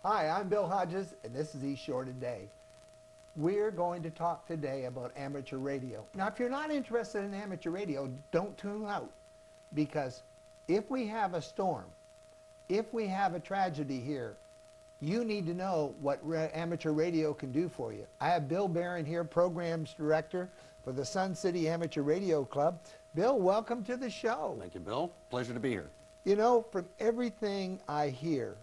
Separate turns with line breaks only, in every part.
Hi, I'm Bill Hodges, and this is East Shore Today. We're going to talk today about amateur radio. Now, if you're not interested in amateur radio, don't tune out, because if we have a storm, if we have a tragedy here, you need to know what amateur radio can do for you. I have Bill Barron here, Programs Director for the Sun City Amateur Radio Club. Bill, welcome to the show.
Thank you, Bill. Pleasure to be here.
You know, from everything I hear,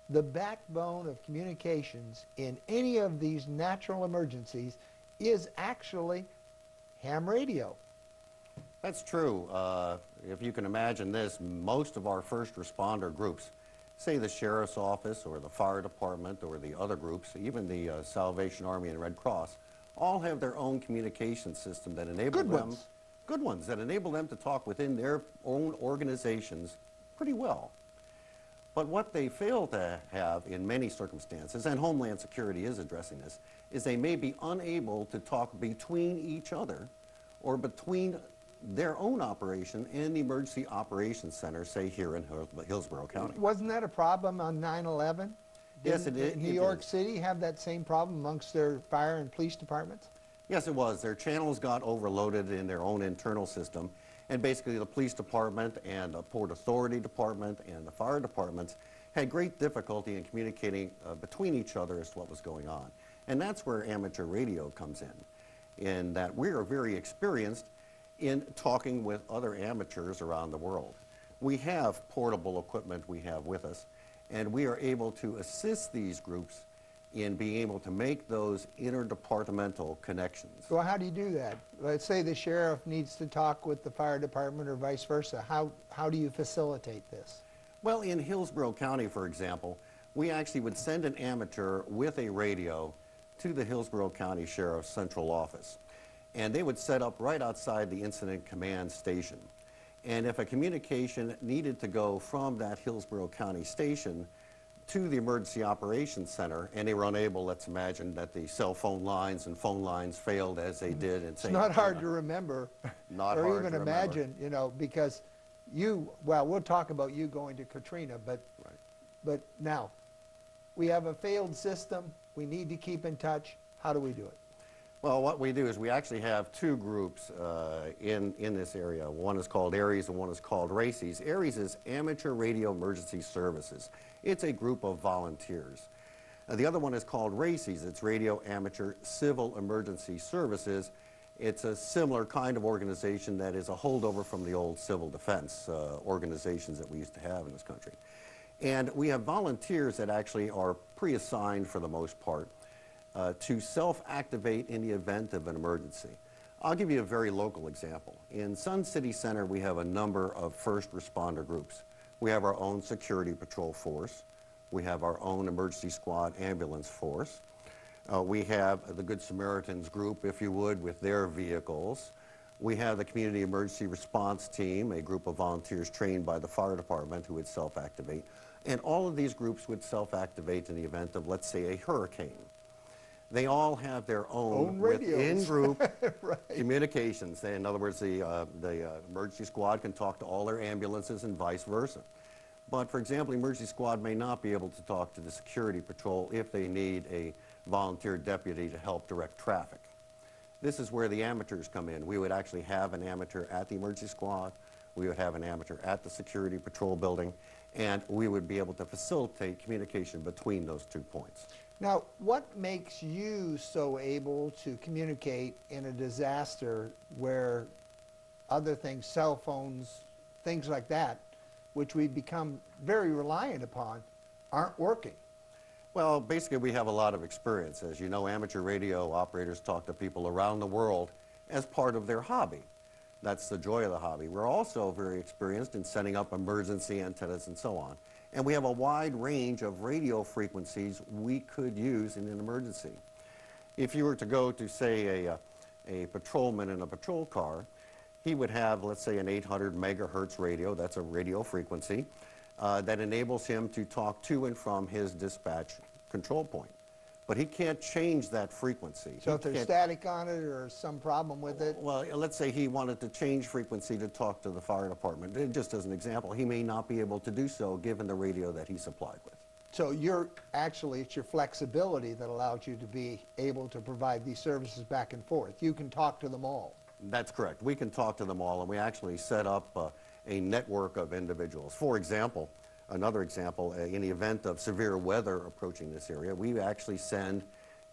the backbone of communications in any of these natural emergencies is actually ham radio.
That's true. If you can imagine this, most of our first responder groups, say the Sheriff's Office or the Fire Department or the other groups, even the Salvation Army and Red Cross, all have their own communication system that enable good ones, that enable them to talk within their own organizations pretty well. But what they fail to have in many circumstances, and Homeland Security is addressing this, is they may be unable to talk between each other or between their own operation and the Emergency Operations Center, say here in Hillsborough County.
Wasn't that a problem on 9/11?
Yes, it is.
Did New York City have that same problem amongst their fire and police departments?
Yes, it was. Their channels got overloaded in their own internal system, and basically the police department and the Port Authority department and the fire departments had great difficulty in communicating between each other as to what was going on. And that's where amateur radio comes in that we are very experienced in talking with other amateurs around the world. We have portable equipment we have with us, and we are able to assist these groups in being able to make those interdepartmental connections.
So how do you do that? Let's say the sheriff needs to talk with the fire department or vice versa. How do you facilitate this?
Well, in Hillsborough County, for example, we actually would send an amateur with a radio to the Hillsborough County Sheriff's Central Office. And they would set up right outside the Incident Command Station. And if a communication needed to go from that Hillsborough County station to the Emergency Operations Center, and they were unable, let's imagine that the cell phone lines and phone lines failed as they did.
It's not hard to remember, or even imagine, you know, because well, we'll talk about you going to Katrina, but now, we have a failed system, we need to keep in touch. How do we do it?
Well, what we do is we actually have two groups in this area. One is called ARES and one is called RACES. ARES is Amateur Radio Emergency Services. It's a group of volunteers. The other one is called RACES. It's Radio Amateur Civil Emergency Services. It's a similar kind of organization that is a holdover from the old civil defense organizations that we used to have in this country. And we have volunteers that actually are pre-assigned for the most part to self-activate in the event of an emergency. I'll give you a very local example. In Sun City Center, we have a number of first responder groups. We have our own security patrol force. We have our own emergency squad ambulance force. We have the Good Samaritans group, if you would, with their vehicles. We have the Community Emergency Response Team, a group of volunteers trained by the fire department who would self-activate. And all of these groups would self-activate in the event of, let's say, a hurricane. They all have their own in-group communications. In other words, the emergency squad can talk to all their ambulances and vice versa. But, for example, the emergency squad may not be able to talk to the security patrol if they need a volunteer deputy to help direct traffic. This is where the amateurs come in. We would actually have an amateur at the emergency squad. We would have an amateur at the security patrol building, and we would be able to facilitate communication between those 2 points.
Now, what makes you so able to communicate in a disaster where other things, cell phones, things like that, which we've become very reliant upon, aren't working?
Well, basically we have a lot of experience. As you know, amateur radio operators talk to people around the world as part of their hobby. That's the joy of the hobby. We're also very experienced in setting up emergency antennas and so on. And we have a wide range of radio frequencies we could use in an emergency. If you were to go to, say, a patrolman in a patrol car, he would have, let's say, an 800 megahertz radio. That's a radio frequency that enables him to talk to and from his dispatch control point. But he can't change that frequency.
So if there's static on it or some problem with it?
Well, let's say he wanted to change frequency to talk to the fire department. Just as an example, he may not be able to do so given the radio that he's supplied with.
So it's your flexibility that allows you to be able to provide these services back and forth. You can talk to them all.
That's correct. We can talk to them all, and we actually set up a network of individuals. For example, another example, in the event of severe weather approaching this area, we actually send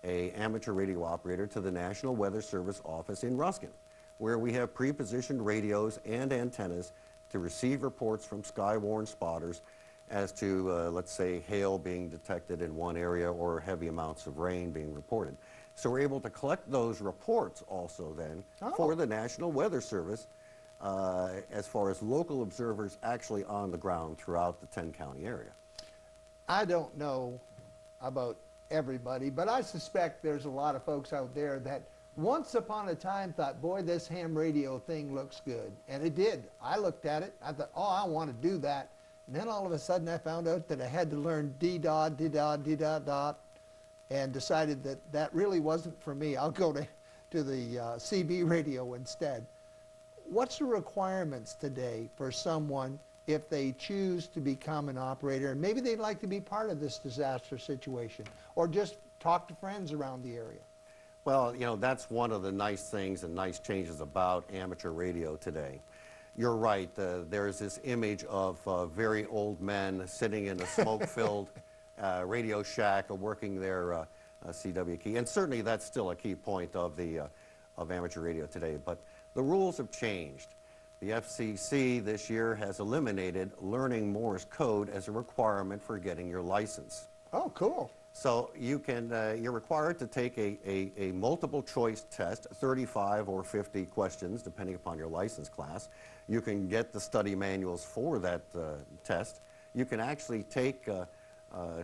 an amateur radio operator to the National Weather Service office in Ruskin, where we have pre-positioned radios and antennas to receive reports from sky-worn spotters as to, let's say, hail being detected in one area or heavy amounts of rain being reported. So we're able to collect those reports also then for the National Weather Service as far as local observers actually on the ground throughout the 10-county area.
I don't know about everybody, but I suspect there's a lot of folks out there that once upon a time thought, boy, this ham radio thing looks good. And it did. I looked at it. I thought, oh, I want to do that. And then all of a sudden I found out that I had to learn D-dot, D-dot, D-dot, dot, and decided that that really wasn't for me. I'll go to the CB radio instead. What's the requirements today for someone if they choose to become an operator and maybe they'd like to be part of this disaster situation or just talk to friends around the area?
Well, you know, that's one of the nice things and nice changes about amateur radio today. You're right, there's this image of very old men sitting in a smoke-filled radio shack or working their CW key, and certainly that's still a key point of amateur radio today, but the rules have changed. The FCC this year has eliminated learning Morse code as a requirement for getting your license.
Oh, cool.
So you're required to take a multiple choice test, 35 or 50 questions, depending upon your license class. You can get the study manuals for that test. You can actually take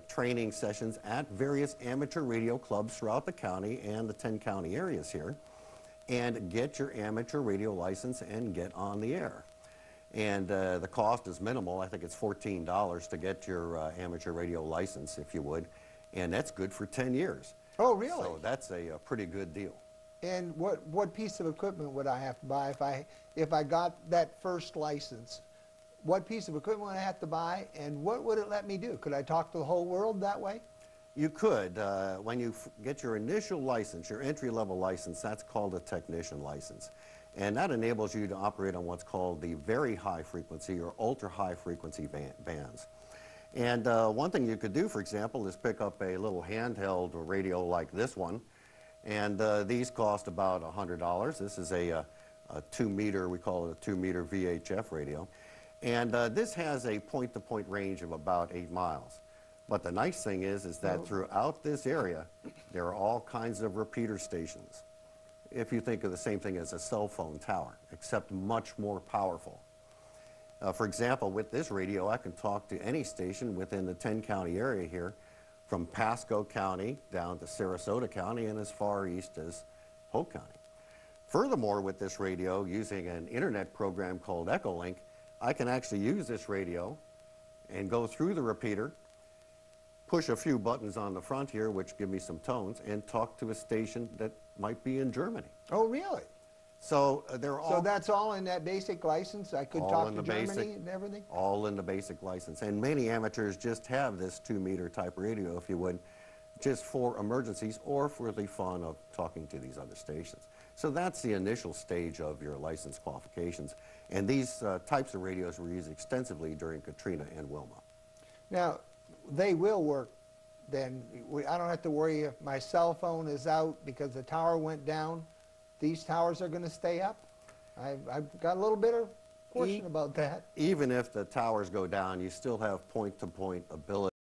training sessions at various amateur radio clubs throughout the county and the 10-county areas here, and get your amateur radio license and get on the air. And the cost is minimal. I think it's $14 to get your amateur radio license, if you would. And that's good for 10 years.
Oh, really?
So that's a pretty good deal.
And what piece of equipment would I have to buy if I got that first license? What piece of equipment would I have to buy, and what would it let me do? Could I talk to the whole world that way?
You could. When you get your initial license, your entry-level license, that's called a technician license. And that enables you to operate on what's called the very high frequency or ultra-high frequency bands. And one thing you could do, for example, is pick up a little handheld radio like this one. And these cost about $100. This is a 2-meter, we call it a 2-meter VHF radio. And this has a point-to-point range of about 8 miles. But the nice thing is that throughout this area, there are all kinds of repeater stations. If you think of the same thing as a cell phone tower, except much more powerful. For example, with this radio, I can talk to any station within the 10-county area here, from Pasco County down to Sarasota County and as far east as Polk County. Furthermore, with this radio, using an internet program called Echolink, I can actually use this radio and go through the repeater, push a few buttons on the front here, which give me some tones, and talk to a station that might be in Germany.
Oh, really?
So they're all...
So that's all in that basic license? I could talk to Germany and everything?
All in the basic license. And many amateurs just have this 2-meter type radio, if you would, just for emergencies or for the fun of talking to these other stations. So that's the initial stage of your license qualifications. And these types of radios were used extensively during Katrina and Wilma.
Now, they will work then. I don't have to worry if my cell phone is out because the tower went down. These towers are going to stay up? I've got a little bit of question about that.
Even if the towers go down, you still have point-to-point ability.